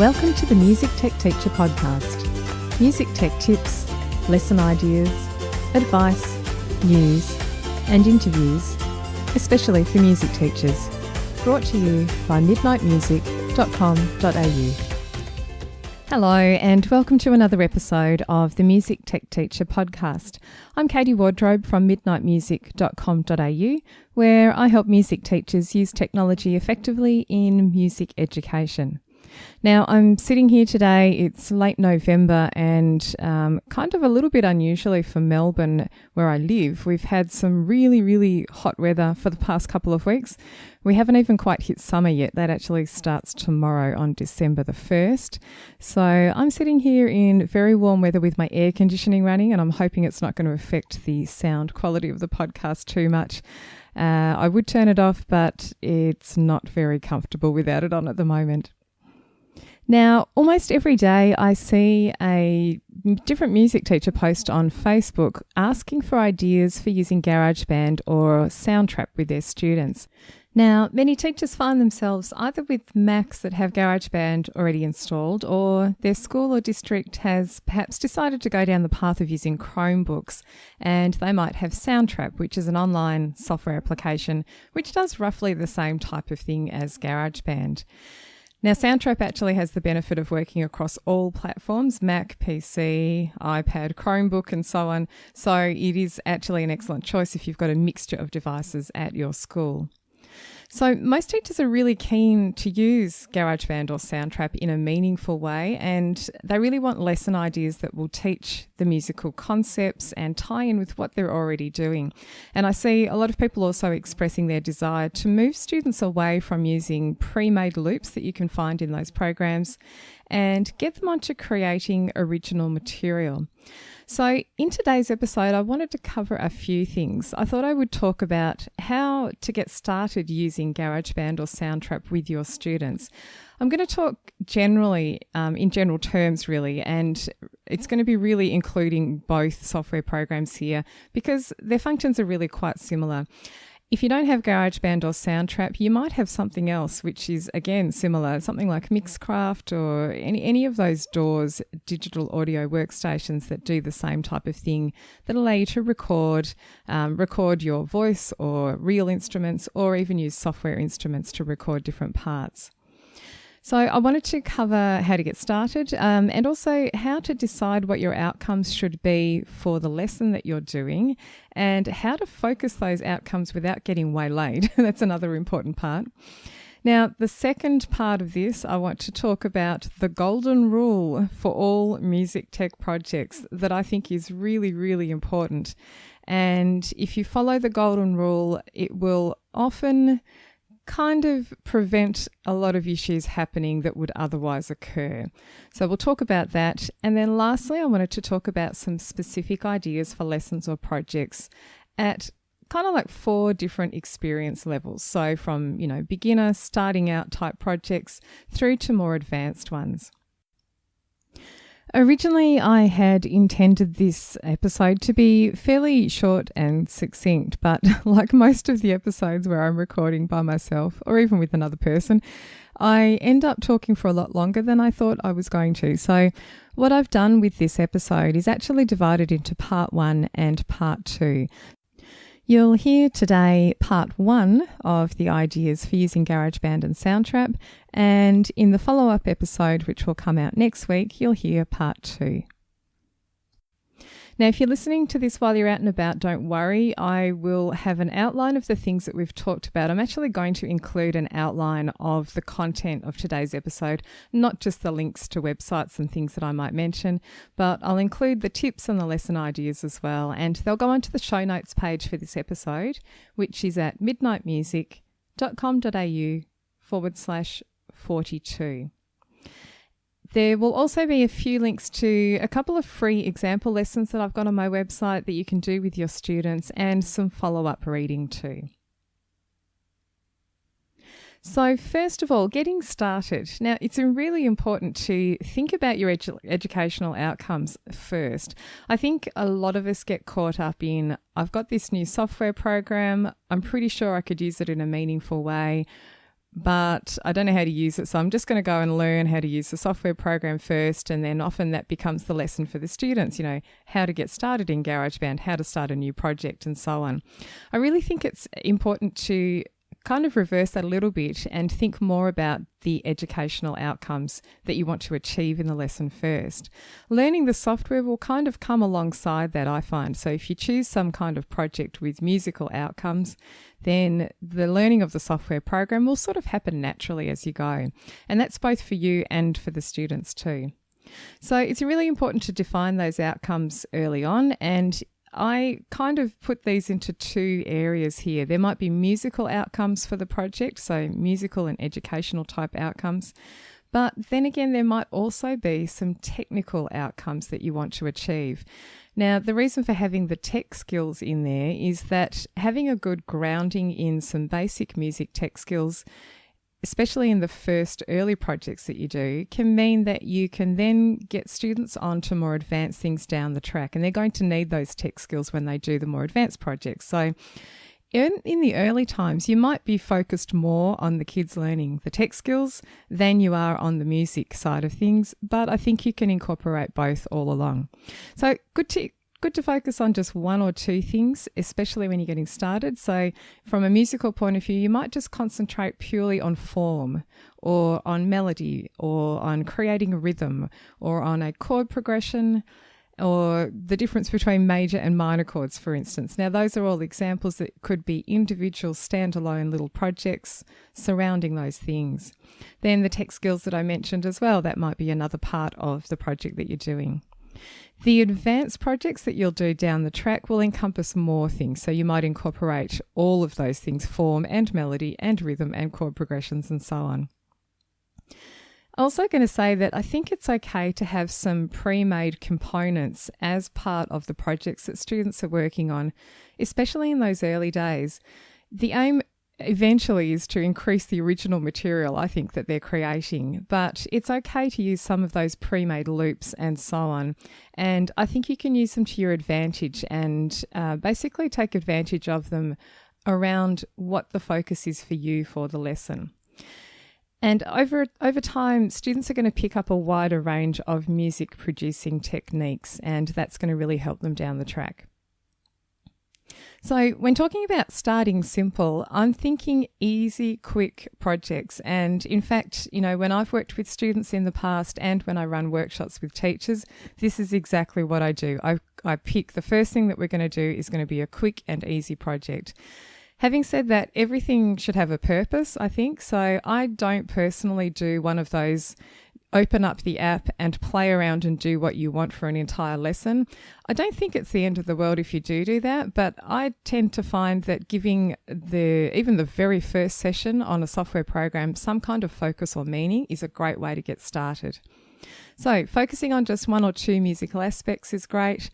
Welcome to the Music Tech Teacher podcast. Music tech tips, lesson ideas, advice, news, and interviews, especially for music teachers. Brought to you by midnightmusic.com.au. Hello and welcome to another episode of the Music Tech Teacher podcast. I'm Katie Wardrobe from midnightmusic.com.au, where I help music teachers use technology effectively in music education. Now, I'm sitting here today, it's late November and kind of a little bit unusually for Melbourne where I live. We've had some really hot weather for the past couple of weeks. We haven't even quite hit summer yet. That actually starts tomorrow on December the 1st. So I'm sitting here in very warm weather with my air conditioning running, and I'm hoping it's not going to affect the sound quality of the podcast too much. I would turn it off, but it's not very comfortable without it on at the moment. Now, almost every day I see a different music teacher post on Facebook asking for ideas for using GarageBand or Soundtrap with their students. Now, many teachers find themselves either with Macs that have GarageBand already installed, or their school or district has perhaps decided to go down the path of using Chromebooks, and they might have Soundtrap, which is an online software application which does roughly the same type of thing as GarageBand. Now, Soundtrap actually has the benefit of working across all platforms, Mac, PC, iPad, Chromebook, and so on. So it is actually an excellent choice if you've got a mixture of devices at your school. So most teachers are really keen to use GarageBand or Soundtrap in a meaningful way, and they really want lesson ideas that will teach the musical concepts and tie in with what they're already doing. And I see a lot of people also expressing their desire to move students away from using pre-made loops that you can find in those programs and get them onto creating original material. So in today's episode, I wanted to cover a few things. I thought I would talk about how to get started using GarageBand or Soundtrap with your students. I'm going to talk generally, in general terms really, and it's going to be really including both software programs here because their functions are really quite similar. If you don't have GarageBand or Soundtrap, you might have something else which is, again, similar, something like Mixcraft or any of those DAWs, digital audio workstations that do the same type of thing that allow you to record your voice or real instruments, or even use software instruments to record different parts. So I wanted to cover how to get started and also how to decide what your outcomes should be for the lesson that you're doing and how to focus those outcomes without getting waylaid. That's another important part. Now, the second part of this, I want to talk about the golden rule for all music tech projects that I think is really important. And if you follow the golden rule, it will often kind of prevent a lot of issues happening that would otherwise occur. So we'll talk about that. And then lastly, I wanted to talk about some specific ideas for lessons or projects at kind of like 4 different experience levels. So from, beginner, starting out type projects through to more advanced ones. Originally, I had intended this episode to be fairly short and succinct, but like most of the episodes where I'm recording by myself or even with another person, I end up talking for a lot longer than I thought I was going to. So what I've done with this episode is actually divided into part 1 and part 2. You'll hear today part 1 of the ideas for using GarageBand and Soundtrap, and in the follow-up episode, which will come out next week, you'll hear part 2. Now, if you're listening to this while you're out and about, don't worry. I will have an outline of the things that we've talked about. I'm actually going to include an outline of the content of today's episode, not just the links to websites and things that I might mention, but I'll include the tips and the lesson ideas as well. And they'll go onto the show notes page for this episode, which is at midnightmusic.com.au/42. There will also be a few links to a couple of free example lessons that I've got on my website that you can do with your students and some follow-up reading too. So first of all, getting started. Now, it's really important to think about your educational outcomes first. I think a lot of us get caught up in, I've got this new software program, I'm pretty sure I could use it in a meaningful way. but I don't know how to use it. So I'm just going to go and learn how to use the software program first. And then often that becomes the lesson for the students, how to get started in GarageBand, how to start a new project and so on. I really think it's important to kind of reverse that a little bit and think more about the educational outcomes that you want to achieve in the lesson first. Learning the software will kind of come alongside that, I find. So if you choose some kind of project with musical outcomes, then the learning of the software program will sort of happen naturally as you go. And that's both for you and for the students too. So it's really important to define those outcomes early on, and I kind of put these into two areas here. There might be musical outcomes for the project, so musical and educational type outcomes. But then again, there might also be some technical outcomes that you want to achieve. Now, the reason for having the tech skills in there is that having a good grounding in some basic music tech skills, especially in the first early projects that you do, can mean that you can then get students onto more advanced things down the track. And they're going to need those tech skills when they do the more advanced projects. So in the early times, you might be focused more on the kids learning the tech skills than you are on the music side of things. But I think you can incorporate both all along. So good to focus on just one or two things, especially when you're getting started. So from a musical point of view, you might just concentrate purely on form or on melody or on creating a rhythm or on a chord progression or the difference between major and minor chords, for instance. Now, those are all examples that could be individual standalone little projects surrounding those things. Then the tech skills that I mentioned as well, that might be another part of the project that you're doing. The advanced projects that you'll do down the track will encompass more things. So you might incorporate all of those things, form and melody and rhythm and chord progressions and so on. I'm also going to say that I think it's okay to have some pre-made components as part of the projects that students are working on, especially in those early days. The aim eventually is to increase the original material, I think, that they're creating, but it's okay to use some of those pre-made loops and so on. And I think you can use them to your advantage and basically take advantage of them around what the focus is for you for the lesson. And over time, students are going to pick up a wider range of music producing techniques, and that's going to really help them down the track. So when talking about starting simple, I'm thinking easy, quick projects. And in fact, when I've worked with students in the past and when I run workshops with teachers, this is exactly what I do. I pick the first thing that we're going to do is going to be a quick and easy project. Having said that, everything should have a purpose, I think. So I don't personally do one of those open up the app and play around and do what you want for an entire lesson. I don't think it's the end of the world if you do that, but I tend to find that giving even the very first session on a software program some kind of focus or meaning is a great way to get started. So focusing on just one or two musical aspects is great.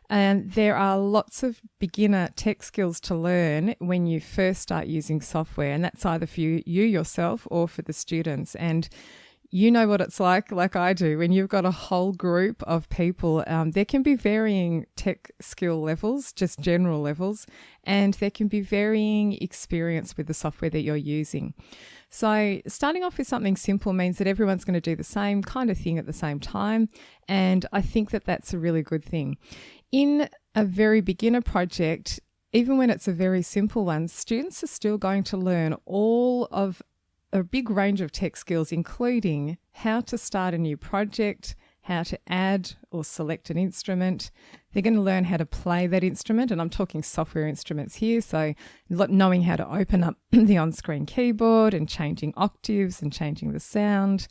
And there are lots of beginner tech skills to learn when you first start using software, and that's either for you yourself or for the students. And you know what it's like I do, when you've got a whole group of people, there can be varying tech skill levels, just general levels, and there can be varying experience with the software that you're using. So starting off with something simple means that everyone's going to do the same kind of thing at the same time, and I think that that's a really good thing. In a very beginner project, even when it's a very simple one, students are still going to learn all of a big range of tech skills, including how to start a new project, how to add or select an instrument. They're going to learn how to play that instrument, and I'm talking software instruments here, so knowing how to open up the on-screen keyboard and changing octaves and changing the sound.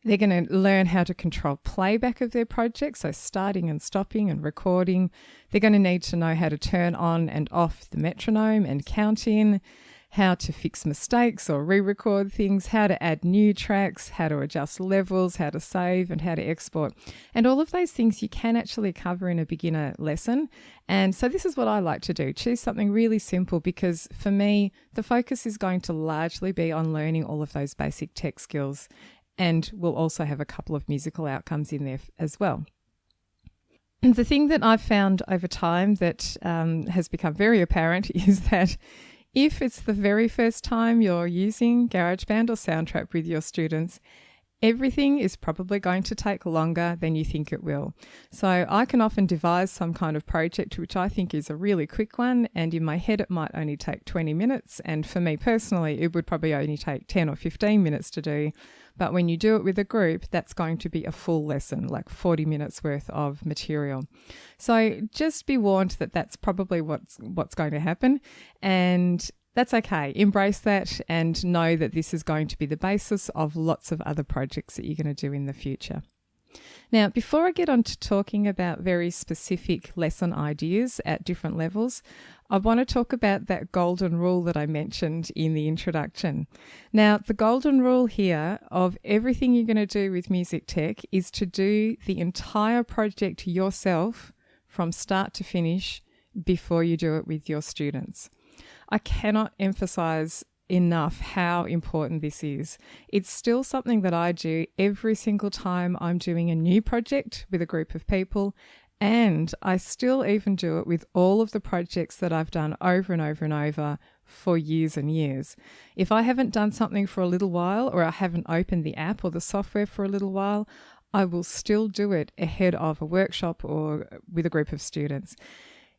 They're going to learn how to control playback of their project, so starting and stopping and recording. They're going to need to know how to turn on and off the metronome and count in, how to fix mistakes or re-record things, how to add new tracks, how to adjust levels, how to save and how to export. And all of those things you can actually cover in a beginner lesson. And so this is what I like to do. Choose something really simple, because for me, the focus is going to largely be on learning all of those basic tech skills. And we'll also have a couple of musical outcomes in there as well. The thing that I've found over time that has become very apparent is that If it's the very first time you're using GarageBand or Soundtrap with your students, everything is probably going to take longer than you think it will. So I can often devise some kind of project which I think is a really quick one, and in my head it might only take 20 minutes, and for me personally it would probably only take 10 or 15 minutes to do. But when you do it with a group, that's going to be a full lesson, like 40 minutes worth of material. So just be warned that that's probably what's going to happen, and that's okay. Embrace that and know that this is going to be the basis of lots of other projects that you're going to do in the future. Now, before I get on to talking about very specific lesson ideas at different levels, I want to talk about that golden rule that I mentioned in the introduction. Now, the golden rule here of everything you're going to do with music tech is to do the entire project yourself from start to finish before you do it with your students. I cannot emphasize enough how important this is. It's still something that I do every single time I'm doing a new project with a group of people, and I still even do it with all of the projects that I've done over and over and over for years and years. If I haven't done something for a little while, or I haven't opened the app or the software for a little while, I will still do it ahead of a workshop or with a group of students,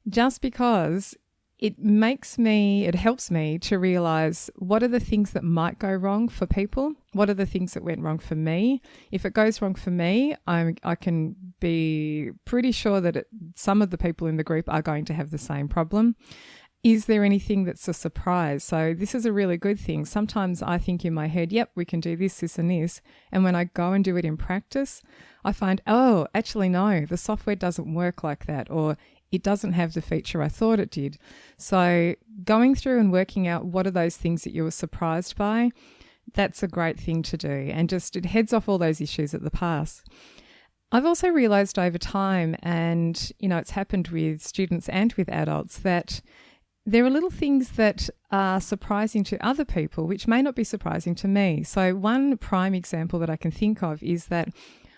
just because it helps me to realize what are the things that might go wrong for people. What are the things that went wrong for me? If it goes wrong for me, I can be pretty sure that some of the people in the group are going to have the same problem. Is there anything that's a surprise? So this is a really good thing. Sometimes I think in my head, yep, we can do this, this and this. And when I go and do it in practice, I find, oh, actually, no, the software doesn't work like that, or it doesn't have the feature I thought it did. So going through and working out what are those things that you were surprised by, that's a great thing to do. And just it heads off all those issues at the pass. I've also realized over time, and it's happened with students and with adults, that there are little things that are surprising to other people, which may not be surprising to me. So one prime example that I can think of is that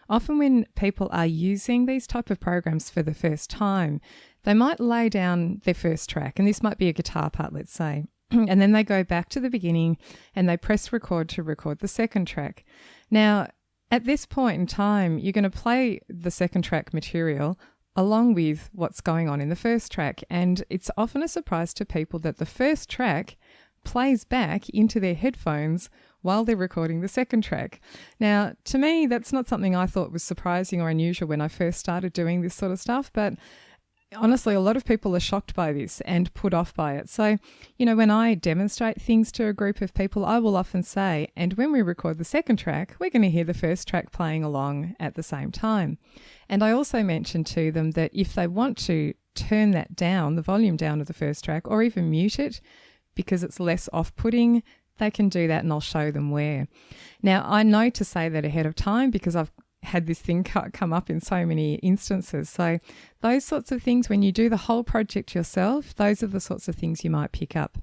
often when people are using these type of programs for the first time, they might lay down their first track, and this might be a guitar part, let's say, and then they go back to the beginning and they press record to record the second track. Now, at this point in time, you're going to play the second track material along with what's going on in the first track, and it's often a surprise to people that the first track plays back into their headphones while they're recording the second track. Now, to me, that's not something I thought was surprising or unusual when I first started doing this sort of stuff, but honestly, a lot of people are shocked by this and put off by it. So, when I demonstrate things to a group of people, I will often say, and when we record the second track, we're going to hear the first track playing along at the same time. And I also mention to them that if they want to turn that down, the volume down of the first track, or even mute it because it's less off-putting, they can do that, and I'll show them where. Now, I know to say that ahead of time because I've had this thing come up in so many instances. So those sorts of things, when you do the whole project yourself, those are the sorts of things you might pick up.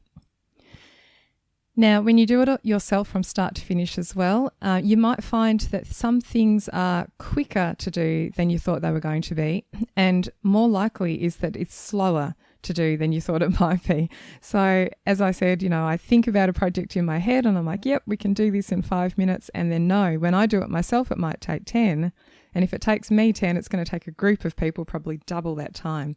Now, when you do it yourself from start to finish as well, you might find that some things are quicker to do than you thought they were going to be, and more likely is that it's slower to do than you thought it might be. So as I said, I think about a project in my head and I'm like, yep, we can do this in 5 minutes. And then no, when I do it myself, it might take 10. And if it takes me 10, it's going to take a group of people probably double that time.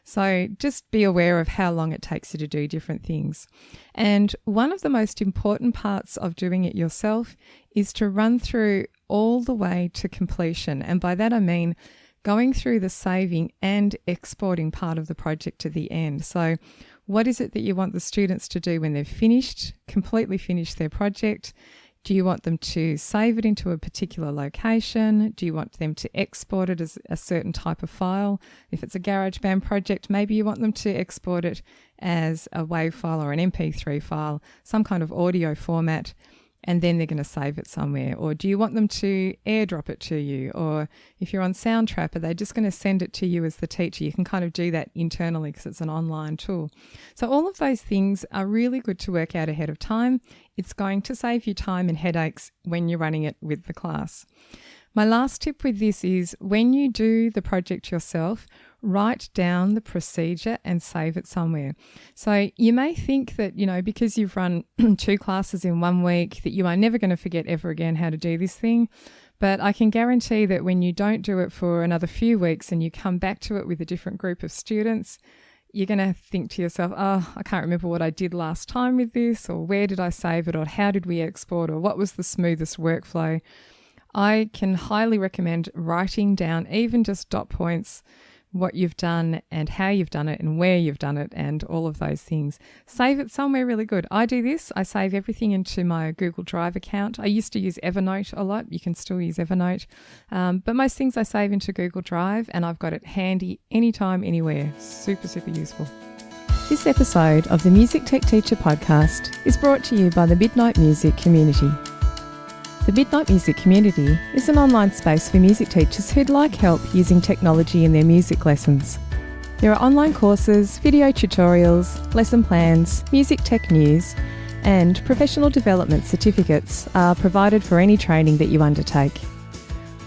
So just be aware of how long it takes you to do different things. And one of the most important parts of doing it yourself is to run through all the way to completion. And by that I mean going through the saving and exporting part of the project to the end. So what is it that you want the students to do when they've completely finished their project? Do you want them to save it into a particular location? Do you want them to export it as a certain type of file? If it's a GarageBand project, maybe you want them to export it as a WAV file or an MP3 file, some kind of audio format, and then they're going to save it somewhere. Or do you want them to airdrop it to you? Or if you're on Soundtrap, are they just going to send it to you as the teacher? You can kind of do that internally because it's an online tool. So all of those things are really good to work out ahead of time. It's going to save you time and headaches when you're running it with the class. My last tip with this is when you do the project yourself, write down the procedure and save it somewhere. So you may think that, because you've run 2 classes in 1 week, that you are never going to forget ever again how to do this thing. But I can guarantee that when you don't do it for another few weeks and you come back to it with a different group of students, you're going to think to yourself, I can't remember what I did last time with this, or where did I save it, or how did we export, or what was the smoothest workflow. I can highly recommend writing down, even just dot points, what you've done and how you've done it and where you've done it and all of those things. Save it somewhere really good. I do this. I save everything into my Google Drive account. I used to use Evernote a lot. You can still use Evernote. But most things I save into Google Drive, and I've got it handy anytime, anywhere. Super, super useful. This episode of the Music Tech Teacher podcast is brought to you by the Midnight Music community. The Midnight Music community is an online space for music teachers who'd like help using technology in their music lessons. There are online courses, video tutorials, lesson plans, music tech news, and professional development certificates are provided for any training that you undertake.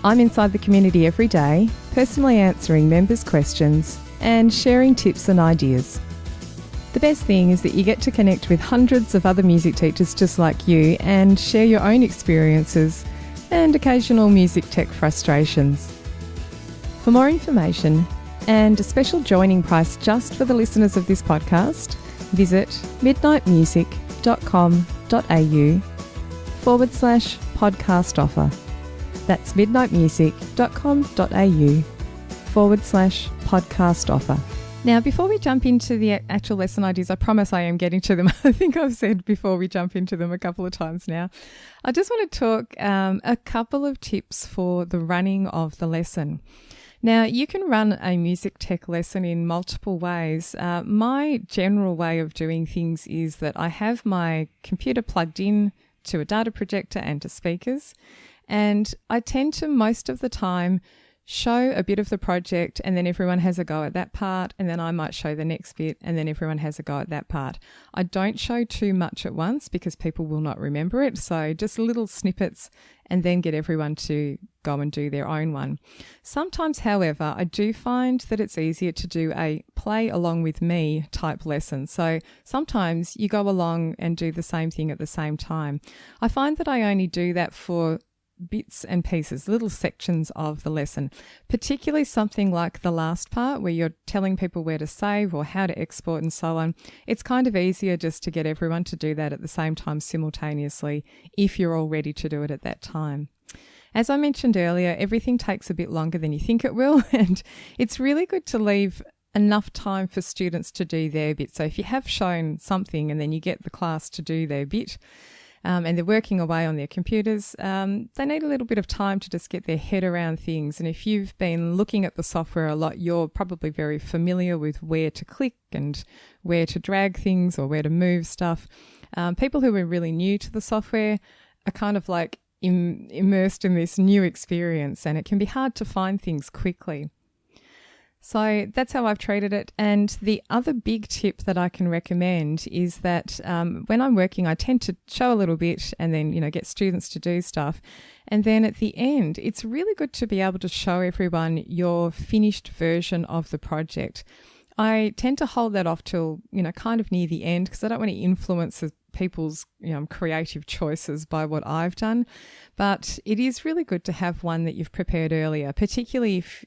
I'm inside the community every day, personally answering members' questions and sharing tips and ideas. The best thing is that you get to connect with hundreds of other music teachers just like you and share your own experiences and occasional music tech frustrations. For more information and a special joining price just for the listeners of this podcast, visit midnightmusic.com.au/podcast offer. That's midnightmusic.com.au/podcast offer. Now, before we jump into the actual lesson ideas, I promise I am getting to them. I think I've said before we jump into them a couple of times now. I just want to talk a couple of tips for the running of the lesson. Now, you can run a music tech lesson in multiple ways. My general way of doing things is that I have my computer plugged in to a data projector and to speakers, and I tend to most of the time show a bit of the project, and then everyone has a go at that part, and then I might show the next bit, and then everyone has a go at that part. I don't show too much at once because people will not remember it, so just little snippets and then get everyone to go and do their own one. Sometimes, however, I do find that it's easier to do a play along with me type lesson. So sometimes you go along and do the same thing at the same time. I find that I only do that for bits and pieces, little sections of the lesson, particularly something like the last part where you're telling people where to save or how to export and so on. It's kind of easier just to get everyone to do that at the same time simultaneously if you're all ready to do it at that time. As I mentioned earlier, everything takes a bit longer than you think it will, and it's really good to leave enough time for students to do their bit. So if you have shown something and then you get the class to do their bit, and they're working away on their computers, they need a little bit of time to just get their head around things. And if you've been looking at the software a lot, you're probably very familiar with where to click and where to drag things or where to move stuff. People who are really new to the software are kind of like immersed in this new experience, and it can be hard to find things quickly. So that's how I've treated it. And the other big tip that I can recommend is that when I'm working, I tend to show a little bit and then, get students to do stuff. And then at the end, it's really good to be able to show everyone your finished version of the project. I tend to hold that off till, kind of near the end because I don't want to influence people's creative choices by what I've done. But it is really good to have one that you've prepared earlier, particularly if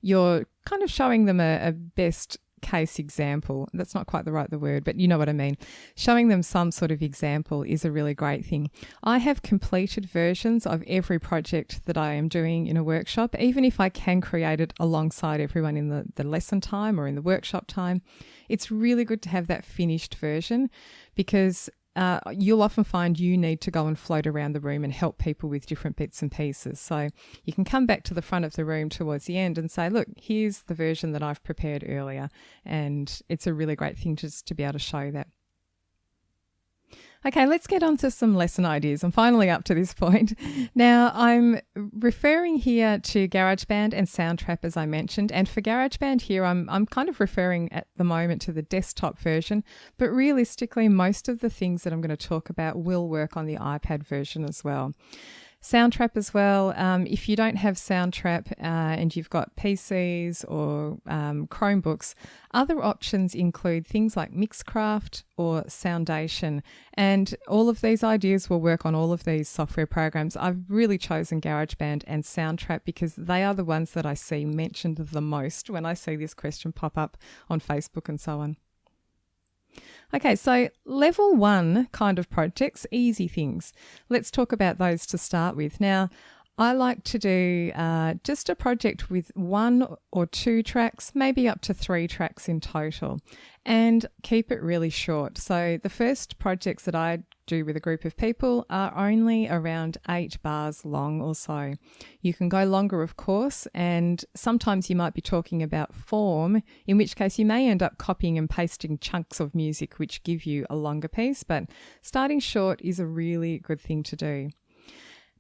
you're kind of showing them a best case example. That's not quite the right word, but you know what I mean. Showing them some sort of example is a really great thing. I have completed versions of every project that I am doing in a workshop, even if I can create it alongside everyone in the lesson time or in the workshop time. It's really good to have that finished version because you'll often find you need to go and float around the room and help people with different bits and pieces. So you can come back to the front of the room towards the end and say, look, here's the version that I've prepared earlier. And it's a really great thing just to be able to show that. Okay, let's get on to some lesson ideas. I'm finally up to this point. Now, I'm referring here to GarageBand and Soundtrap, as I mentioned. And for GarageBand here, I'm kind of referring at the moment to the desktop version. But realistically, most of the things that I'm going to talk about will work on the iPad version as well. Soundtrap as well. If you don't have Soundtrap and you've got PCs or Chromebooks, other options include things like Mixcraft or Soundation. And all of these ideas will work on all of these software programs. I've really chosen GarageBand and Soundtrap because they are the ones that I see mentioned the most when I see this question pop up on Facebook and so on. Okay, so level 1 kind of projects, easy things. Let's talk about those to start with. Now, I like to do just a project with 1 or 2 tracks, maybe up to 3 tracks in total, and keep it really short. So the first projects that I do with a group of people are only around 8 bars long or so. You can go longer, of course, and sometimes you might be talking about form, in which case you may end up copying and pasting chunks of music which give you a longer piece, but starting short is a really good thing to do.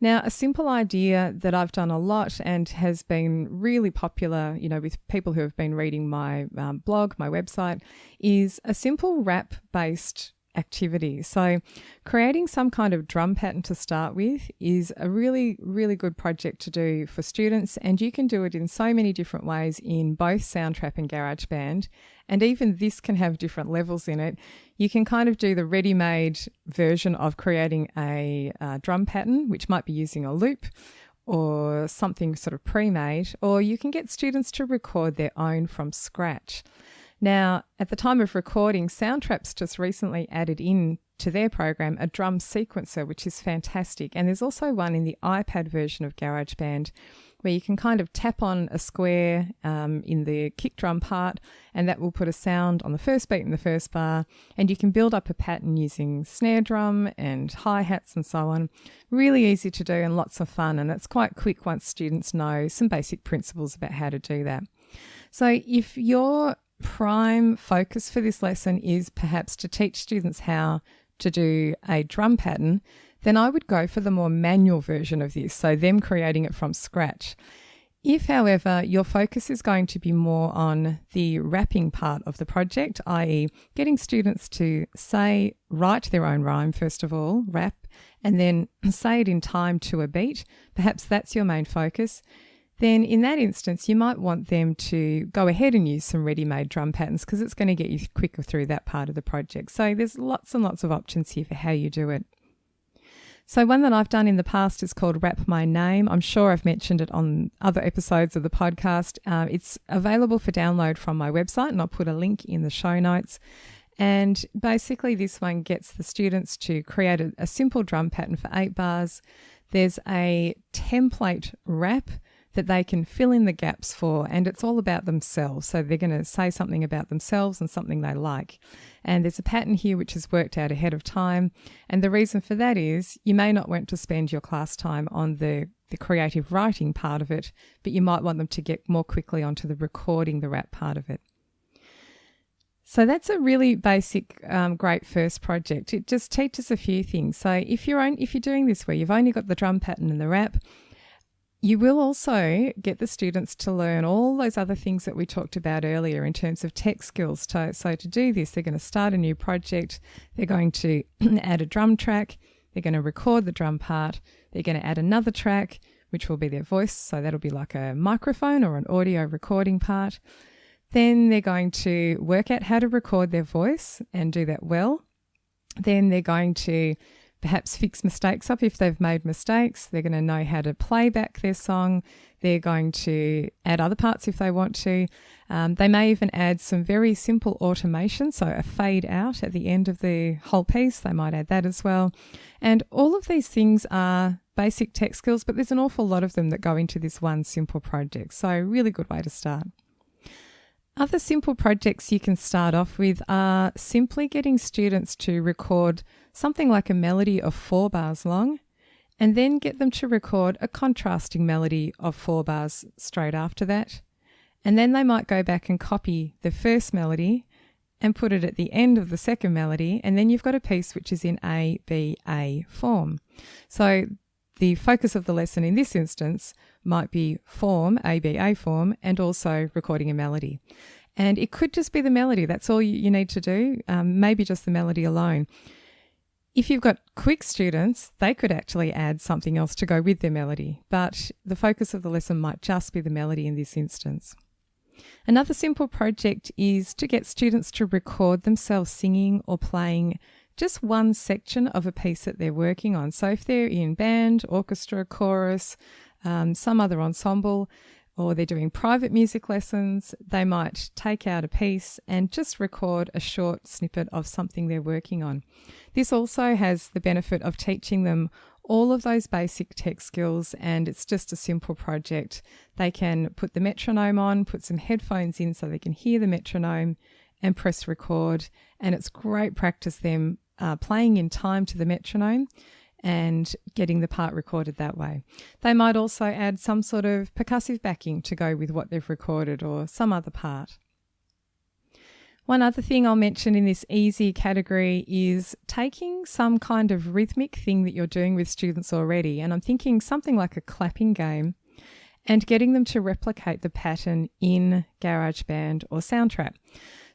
Now, a simple idea that I've done a lot and has been really popular, with people who have been reading my blog, my website, is a simple rap-based activity. So creating some kind of drum pattern to start with is a really, really good project to do for students, and you can do it in so many different ways in both Soundtrap and GarageBand, and even this can have different levels in it. You can kind of do the ready-made version of creating a drum pattern, which might be using a loop or something sort of pre-made, or you can get students to record their own from scratch. Now, at the time of recording, Soundtrap's just recently added in to their program a drum sequencer, which is fantastic. And there's also one in the iPad version of GarageBand where you can kind of tap on a square in the kick drum part, and that will put a sound on the first beat in the first bar, and you can build up a pattern using snare drum and hi-hats and so on. Really easy to do and lots of fun, and it's quite quick once students know some basic principles about how to do that. So if your prime focus for this lesson is perhaps to teach students how to do a drum pattern, then I would go for the more manual version of this, so them creating it from scratch. If, however, your focus is going to be more on the rapping part of the project, i.e. getting students to write their own rhyme first of all, rap, and then say it in time to a beat, perhaps that's your main focus, then in that instance, you might want them to go ahead and use some ready-made drum patterns because it's going to get you quicker through that part of the project. So there's lots and lots of options here for how you do it. So one that I've done in the past is called Rap My Name. I'm sure I've mentioned it on other episodes of the podcast. It's available for download from my website, and I'll put a link in the show notes. And basically this one gets the students to create a simple drum pattern for 8 bars. There's a template rap that they can fill in the gaps for, and it's all about themselves. So they're going to say something about themselves and something they like. And there's a pattern here which is worked out ahead of time. And the reason for that is you may not want to spend your class time on the creative writing part of it, but you might want them to get more quickly onto the recording the rap part of it. So that's a really basic, great first project. It just teaches a few things. So if you're doing this where you've only got the drum pattern and the rap, you will also get the students to learn all those other things that we talked about earlier in terms of tech skills. So to do this, they're going to start a new project. They're going to add a drum track. They're going to record the drum part. They're going to add another track, which will be their voice. So that'll be like a microphone or an audio recording part. Then they're going to work out how to record their voice and do that well. Then they're going to perhaps fix mistakes up if they've made mistakes. They're going to know how to play back their song. They're going to add other parts if they want to. They may even add some very simple automation, so a fade out at the end of the whole piece. They might add that as well. And all of these things are basic tech skills, but there's an awful lot of them that go into this one simple project. So really good way to start. Other simple projects you can start off with are simply getting students to record something like a melody of 4 bars long, and then get them to record a contrasting melody of 4 bars straight after that. And then they might go back and copy the first melody and put it at the end of the second melody, and then you've got a piece which is in A-B-A form. So the focus of the lesson in this instance might be form, A-B-A form, and also recording a melody. And it could just be the melody. That's all you need to do, maybe just the melody alone. If you've got quick students, they could actually add something else to go with their melody, but the focus of the lesson might just be the melody in this instance. Another simple project is to get students to record themselves singing or playing just one section of a piece that they're working on. So if they're in band, orchestra, chorus, some other ensemble, or they're doing private music lessons, they might take out a piece and just record a short snippet of something they're working on. This also has the benefit of teaching them all of those basic tech skills, and it's just a simple project. They can put the metronome on, put some headphones in so they can hear the metronome and press record, and it's great practice them playing in time to the metronome and getting the part recorded that way. They might also add some sort of percussive backing to go with what they've recorded or some other part. One other thing I'll mention in this easy category is taking some kind of rhythmic thing that you're doing with students already, and I'm thinking something like a clapping game, and getting them to replicate the pattern in GarageBand or Soundtrap.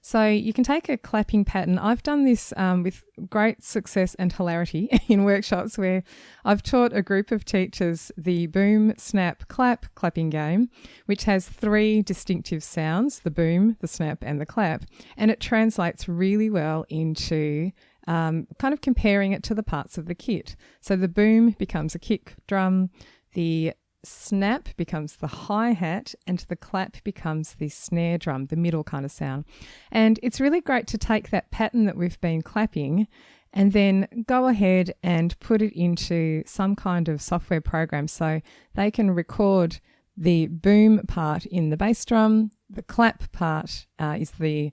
So you can take a clapping pattern. I've done this with great success and hilarity in workshops where I've taught a group of teachers the boom, snap, clap clapping game, which has 3 distinctive sounds, the boom, the snap and the clap. And it translates really well into kind of comparing it to the parts of the kit. So the boom becomes a kick drum, the snap becomes the hi-hat, and the clap becomes the snare drum, the middle kind of sound. And it's really great to take that pattern that we've been clapping and then go ahead and put it into some kind of software program so they can record the boom part in the bass drum, the clap part is the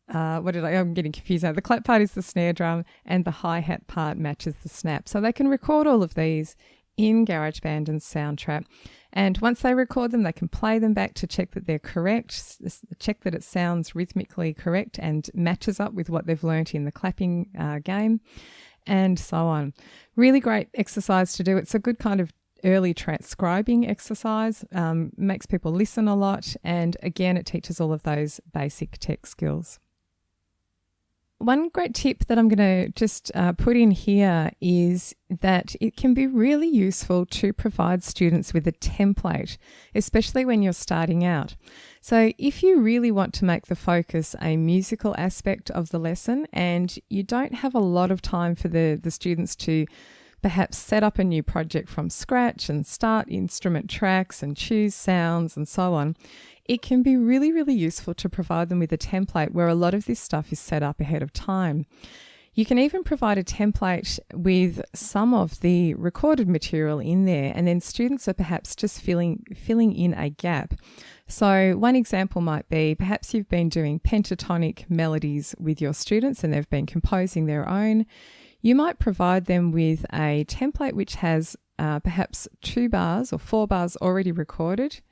I'm getting confused now. The clap part is the snare drum and the hi-hat part matches the snap. So they can record all of these in GarageBand and Soundtrap. And once they record them, they can play them back to check that they're correct, check that it sounds rhythmically correct and matches up with what they've learnt in the clapping game, and so on. Really great exercise to do. It's a good kind of early transcribing exercise, makes people listen a lot, and again, it teaches all of those basic tech skills. One great tip that I'm going to just put in here is that it can be really useful to provide students with a template, especially when you're starting out. So if you really want to make the focus a musical aspect of the lesson and you don't have a lot of time for the students to perhaps set up a new project from scratch and start instrument tracks and choose sounds and so on, it can be really, really useful to provide them with a template where a lot of this stuff is set up ahead of time. You can even provide a template with some of the recorded material in there, and then students are perhaps just filling in a gap. So one example might be perhaps you've been doing pentatonic melodies with your students and they've been composing their own. You might provide them with a template which has perhaps 2 bars or 4 bars already recorded,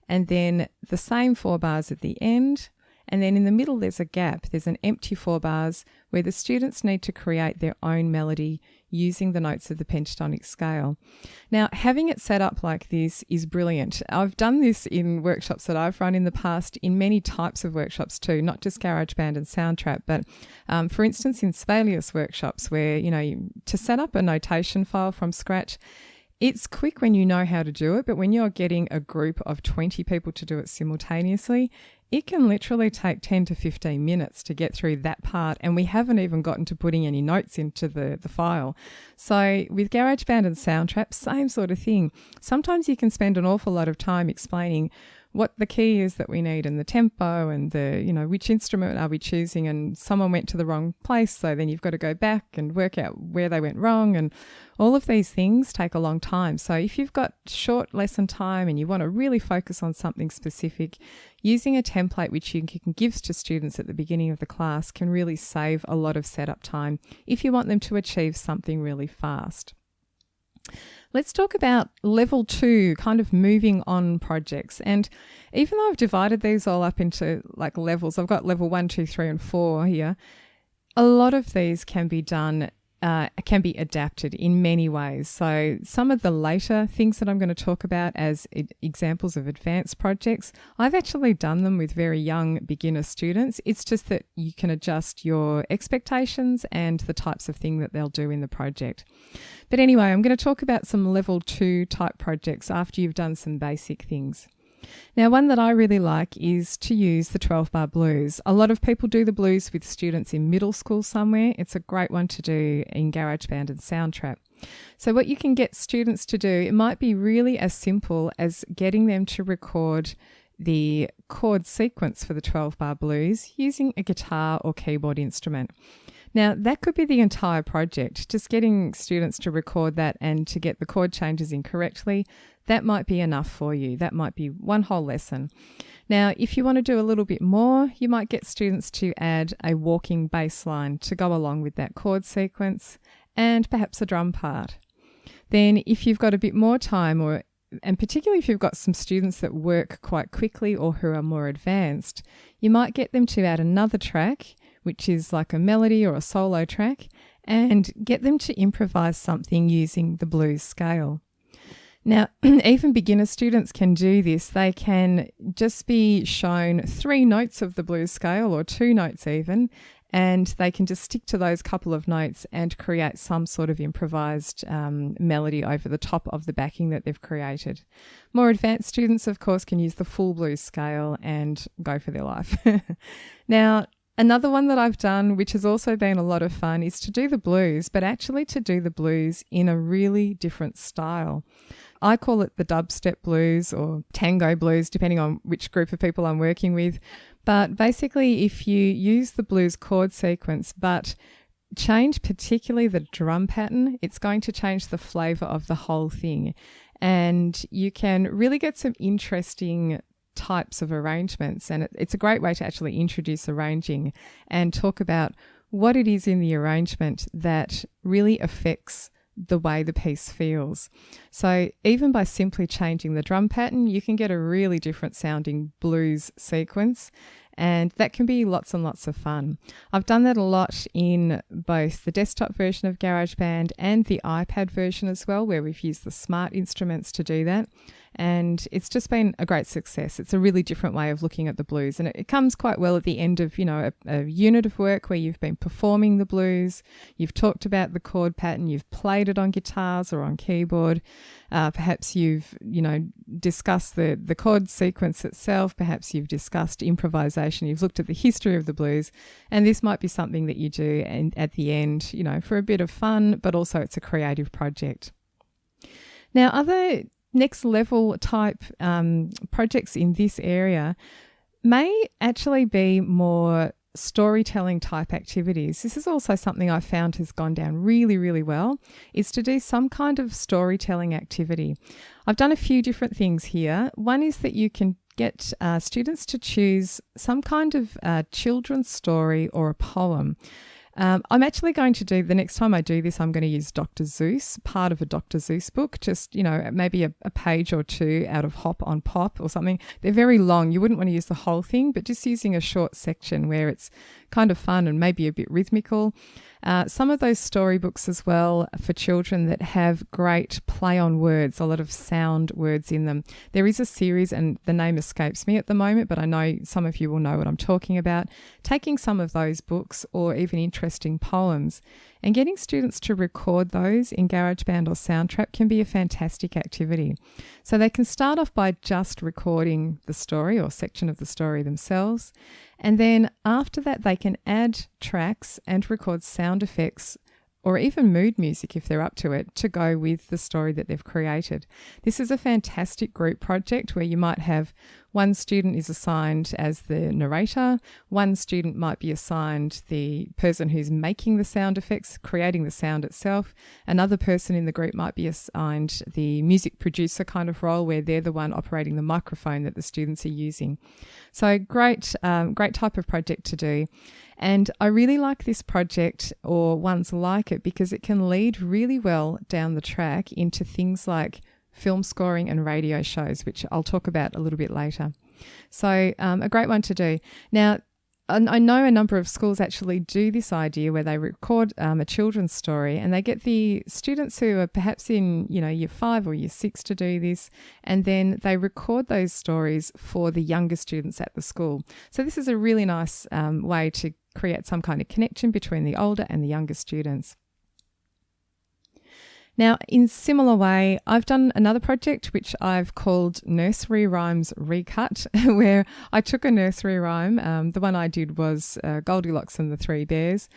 and then the same 4 bars at the end, and then in the middle there's a gap. There's an empty 4 bars where the students need to create their own melody using the notes of the pentatonic scale. Now, having it set up like this is brilliant. I've done this in workshops that I've run in the past, in many types of workshops too, not just GarageBand and Soundtrap, but for instance in Sibelius workshops where, to set up a notation file from scratch, it's quick when you know how to do it, but when you're getting a group of 20 people to do it simultaneously, it can literally take 10 to 15 minutes to get through that part, and we haven't even gotten to putting any notes into the file. So with GarageBand and Soundtrap, same sort of thing. Sometimes you can spend an awful lot of time explaining what the key is that we need and the tempo and which instrument are we choosing, and someone went to the wrong place, so then you've got to go back and work out where they went wrong, and all of these things take a long time. So if you've got short lesson time and you want to really focus on something specific, using a template which you can give to students at the beginning of the class can really save a lot of setup time if you want them to achieve something really fast. Let's talk about level 2, kind of moving on projects. And even though I've divided these all up into like levels, I've got level 1, 2, 3 and 4 here. A lot of these can be done can be adapted in many ways. So some of the later things that I'm going to talk about as examples of advanced projects, I've actually done them with very young beginner students. It's just that you can adjust your expectations and the types of thing that they'll do in the project. But anyway, I'm going to talk about some level 2 type projects after you've done some basic things. Now, one that I really like is to use the 12-bar blues. A lot of people do the blues with students in middle school somewhere. It's a great one to do in GarageBand and Soundtrap. So what you can get students to do, it might be really as simple as getting them to record the chord sequence for the 12-bar blues using a guitar or keyboard instrument. Now, that could be the entire project, just getting students to record that and to get the chord changes in correctly. That might be enough for you. That might be one whole lesson. Now, if you want to do a little bit more, you might get students to add a walking bass line to go along with that chord sequence and perhaps a drum part. Then if you've got a bit more time, and particularly if you've got some students that work quite quickly or who are more advanced, you might get them to add another track, which is like a melody or a solo track, and get them to improvise something using the blues scale. Now, even beginner students can do this. They can just be shown 3 notes of the blues scale, or 2 notes even, and they can just stick to those couple of notes and create some sort of improvised melody over the top of the backing that they've created. More advanced students, of course, can use the full blues scale and go for their life. Now, another one that I've done, which has also been a lot of fun, is to do the blues, but actually to do the blues in a really different style. I call it the Dubstep Blues or Tango Blues, depending on which group of people I'm working with. But basically, if you use the blues chord sequence, but change particularly the drum pattern, it's going to change the flavour of the whole thing. And you can really get some interesting types of arrangements. And it's a great way to actually introduce arranging and talk about what it is in the arrangement that really affects the way the piece feels. So even by simply changing the drum pattern, you can get a really different sounding blues sequence, and that can be lots and lots of fun. I've done that a lot in both the desktop version of GarageBand and the iPad version as well, where we've used the smart instruments to do that. And it's just been a great success. It's a really different way of looking at the blues. And it comes quite well at the end of, a unit of work where you've been performing the blues, you've talked about the chord pattern, you've played it on guitars or on keyboard. Perhaps you've, discussed the chord sequence itself. Perhaps you've discussed improvisation. You've looked at the history of the blues. And this might be something that you do at the end, for a bit of fun, but also it's a creative project. Now, other next level type projects in this area may actually be more storytelling type activities. This is also something I found has gone down really, really well, is to do some kind of storytelling activity. I've done a few different things here. One is that you can get students to choose some kind of children's story or a poem. I'm actually going to do, the next time I do this, I'm going to use Dr. Seuss, part of a Dr. Seuss book, just, maybe a page or 2 out of Hop on Pop or something. They're very long. You wouldn't want to use the whole thing, but just using a short section where it's kind of fun and maybe a bit rhythmical. Some of those storybooks as well for children that have great play on words, a lot of sound words in them. There is a series, and the name escapes me at the moment, but I know some of you will know what I'm talking about. Taking some of those books or even interesting poems and getting students to record those in GarageBand or Soundtrap can be a fantastic activity. So they can start off by just recording the story or section of the story themselves. And then after that, they can add tracks and record sound effects or even mood music if they're up to it to go with the story that they've created. This is a fantastic group project where you might have one student is assigned as the narrator, one student might be assigned the person who's making the sound effects, creating the sound itself. Another person in the group might be assigned the music producer kind of role where they're the one operating the microphone that the students are using. So great type of project to do. And I really like this project or ones like it because it can lead really well down the track into things like film scoring and radio shows, which I'll talk about a little bit later. So a great one to do. Now, I know a number of schools actually do this idea where they record a children's story, and they get the students who are perhaps in, year 5 or year 6 to do this, and then they record those stories for the younger students at the school. So this is a really nice way to create some kind of connection between the older and the younger students. Now, in similar way, I've done another project which I've called Nursery Rhymes Recut, where I took a nursery rhyme. The one I did was Goldilocks and the Three Bears,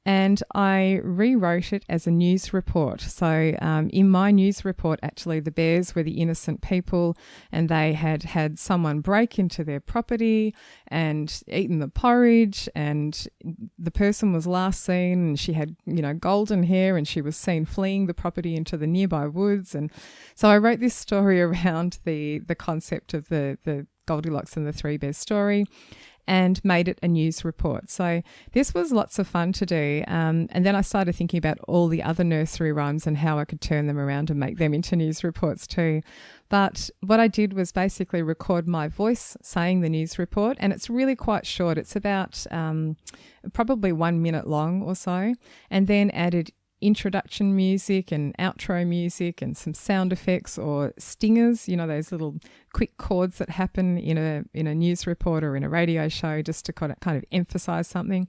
and I rewrote it as a news report. So in my news report, actually, the bears were the innocent people, and they had someone break into their property and eaten the porridge, and the person was last seen, and she had, golden hair, and she was seen fleeing the property into the nearby woods. And so I wrote this story around the concept of the Goldilocks and the Three Bears story, and made it a news report. So this was lots of fun to do. And then I started thinking about all the other nursery rhymes and how I could turn them around and make them into news reports too. But what I did was basically record my voice saying the news report, and it's really quite short. It's about probably 1 minute long or so, and then added introduction music and outro music and some sound effects or stingers, those little quick chords that happen in a news report or in a radio show, just to kind of emphasize something.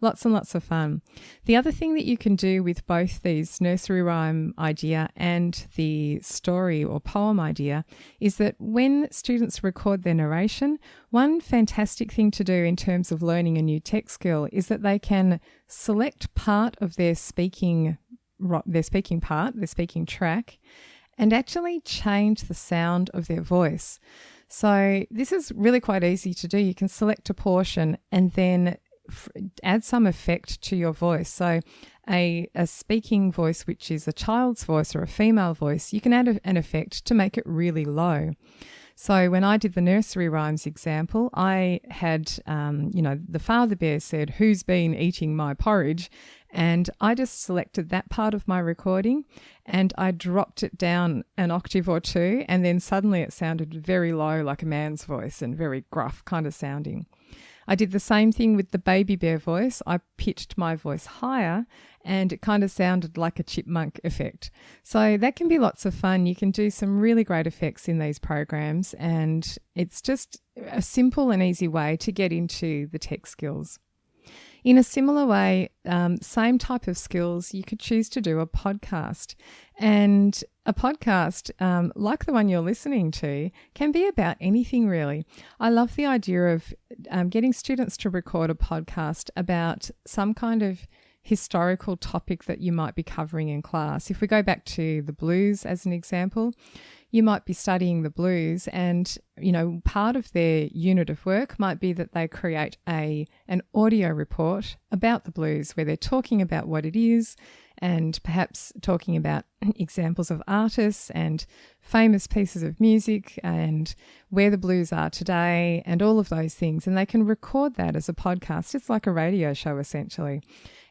Lots and lots of fun. The other thing that you can do with both these nursery rhyme idea and the story or poem idea is that when students record their narration, one fantastic thing to do in terms of learning a new tech skill is that they can select part of their speaking track, and actually change the sound of their voice. So this is really quite easy to do. You can select a portion and then add some effect to your voice. So a speaking voice, which is a child's voice or a female voice, you can add an effect to make it really low. So when I did the nursery rhymes example, I had, the father bear said, "Who's been eating my porridge?" And I just selected that part of my recording and I dropped it down an octave or two, and then suddenly it sounded very low, like a man's voice, and very gruff kind of sounding. I did the same thing with the baby bear voice. I pitched my voice higher and it kind of sounded like a chipmunk effect. So that can be lots of fun. You can do some really great effects in these programs, and it's just a simple and easy way to get into the tech skills. In a similar way, same type of skills, you could choose to do a podcast. And a podcast, like the one you're listening to, can be about anything really. I love the idea of getting students to record a podcast about some kind of historical topic that you might be covering in class. If we go back to the blues as an example, you might be studying the blues, and part of their unit of work might be that they create an audio report about the blues where they're talking about what it is, and perhaps talking about examples of artists and famous pieces of music and where the blues are today and all of those things. And they can record that as a podcast. It's like a radio show essentially.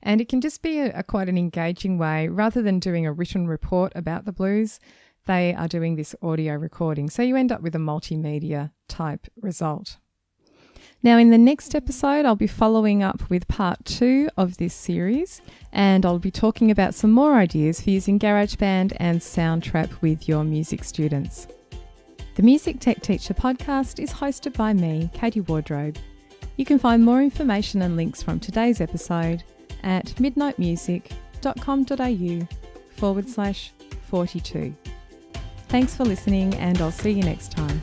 And it can just be quite an engaging way. Rather than doing a written report about the blues, they are doing this audio recording. So you end up with a multimedia type result. Now, in the next episode, I'll be following up with part 2 of this series, and I'll be talking about some more ideas for using GarageBand and Soundtrap with your music students. The Music Tech Teacher podcast is hosted by me, Katie Wardrobe. You can find more information and links from today's episode at midnightmusic.com.au/42. Thanks for listening, and I'll see you next time.